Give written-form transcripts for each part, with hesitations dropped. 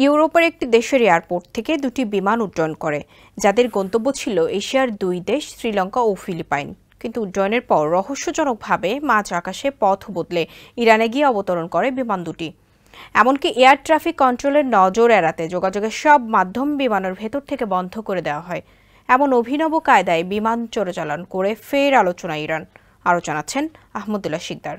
ইউরোপের একটি দেশের এয়ারপোর্ট থেকে দুটি বিমান উড্ডয়ন করে, যাদের গন্তব্য ছিল এশিয়ার দুই দেশ শ্রীলঙ্কা ও ফিলিপাইন। কিন্তু উড্ডয়নের পর রহস্যজনকভাবে মাঝ আকাশে পথ বদলে ইরানে গিয়ে অবতরণ করে বিমান দুটি। এমনকি এয়ার ট্রাফিক কন্ট্রোলের নজর এড়াতে যোগাযোগের সব মাধ্যম বিমানের ভেতর থেকে বন্ধ করে দেওয়া হয়। এমন অভিনব কায়দায় বিমান চোরাচালান করে ফের আলোচনায় ইরান। আরও জানাচ্ছেন আহমদুল্লাহ শিকদার।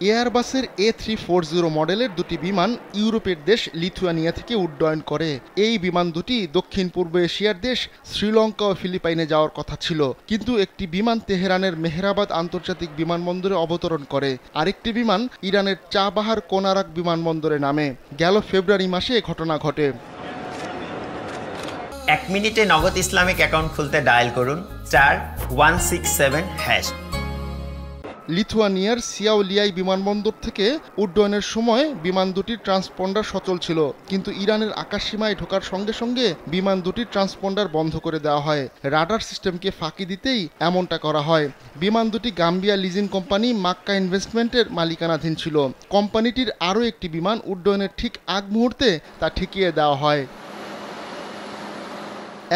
এয়ারবাসের A340 মডেলের দুটি বিমান ইউরোপের দেশ লিথুয়ানিয়া থেকে উড্ডয়ন করে। এই বিমান দুটি দক্ষিণ পূর্ব এশিয়ার দেশ শ্রীলঙ্কা ও ফিলিপাইনে যাওয়ার কথা ছিল, কিন্তু একটি বিমান তেহরানের মেহরাবাদ আন্তর্জাতিক বিমানবন্দরে অবতরণ করে, আরেকটি বিমান ইরানের চাবাহার কোনারাক বিমানবন্দরে নামে। গেল ফেব্রুয়ারি মাসে ঘটনা ঘটে। 1 মিনিটে নগদ ইসলামিক অ্যাকাউন্ট খুলতে ডায়াল করুন *167#। লিথুয়ানিয়ার সিয়াউলিয়াই বিমানবন্দর থেকে উড্ডয়নের সময় বিমান দুটির ট্রান্সপন্ডার সচল ছিল, কিন্তু ইরানের আকাশসীমায় ঢোকার সঙ্গে সঙ্গে বিমান দুটির ট্রান্সপন্ডার বন্ধ করে দেওয়া হয়। রাডার সিস্টেমকে ফাঁকি দিতেই এমনটা করা হয়। বিমান দুটি গাম্বিয়া লিজিং কোম্পানি মাক্কা ইনভেস্টমেন্টের মালিকানাধীন ছিল। কোম্পানিটির আরও একটি বিমান উড্ডয়নের ঠিক আগ মুহূর্তে তা ঠেকিয়ে দেওয়া হয়।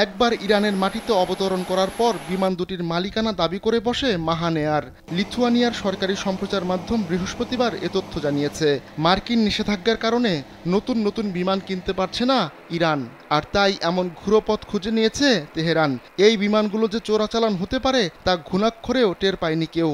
একবার ইরানের মাটিতে অবতরণ করার পর বিমান দুটির মালিকানা দাবি করে বসে মাহান এয়ার। লিথুয়ানিয়ার সরকারি সম্প্রচার মাধ্যম বৃহস্পতিবার এ তথ্য জানিয়েছে। মার্কিন নিষেধাজ্ঞার কারণে নতুন নতুন বিমান কিনতে পারছে না ইরান, আর তাই এমন ঘুরোপথ খুঁজে নিয়েছে তেহরান। এই বিমানগুলো যে চোরাচালান হতে পারে তা ঘুণাক্ষরেও টের পায়নি কেউ।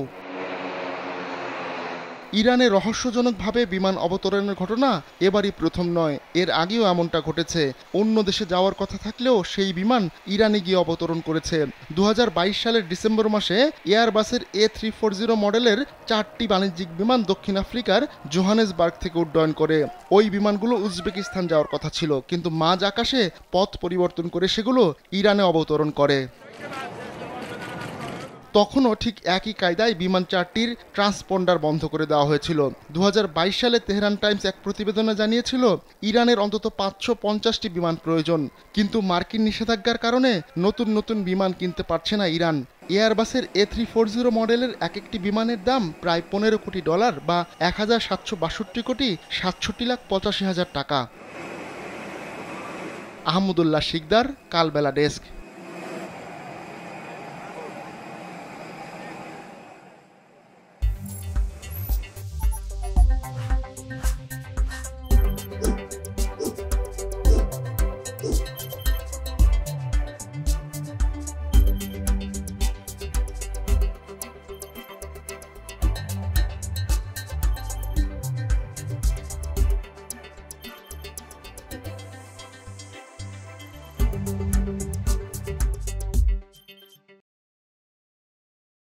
ইরানে রহস্যজনকভাবে বিমান অবতরণের ঘটনা এবারই প্রথম নয়, এর আগেও এমনটা ঘটেছে। অন্য দেশে যাওয়ার কথা থাকলেও সেই বিমান ইরানে গিয়ে অবতরণ করেছে। 2022 সালের ডিসেম্বর মাসে এয়ারবাসের A340 মডেলের 4টি বাণিজ্যিক বিমান দক্ষিণ আফ্রিকার জোহানেসবার্গ থেকে উড্ডয়ন করে। ওই বিমানগুলো উজবেকিস্তান যাওয়ার কথা ছিল, কিন্তু মাঝ আকাশে পথ পরিবর্তন করে সেগুলো ইরানে অবতরণ করে। তখনও ঠিক একই কায়দায় বিমান চারটির ট্রান্সপন্ডার বন্ধ করে দেওয়া হয়েছিল। 2022 সালে তেহরান টাইমস এক প্রতিবেদনে জানিয়েছিল ইরানের অন্তত 550টি বিমান প্রয়োজন, কিন্তু মার্কিন নিষেধাজ্ঞার কারণে নতুন নতুন বিমান কিনতে পারছে না ইরান। এয়ারবাসের A340 মডেলের এক একটি বিমানের দাম প্রায় $15 কোটি বা 1762,67,85,000 টাকা। আহমদুল্লাহ শিকদার, কালবেলা ডেস্ক।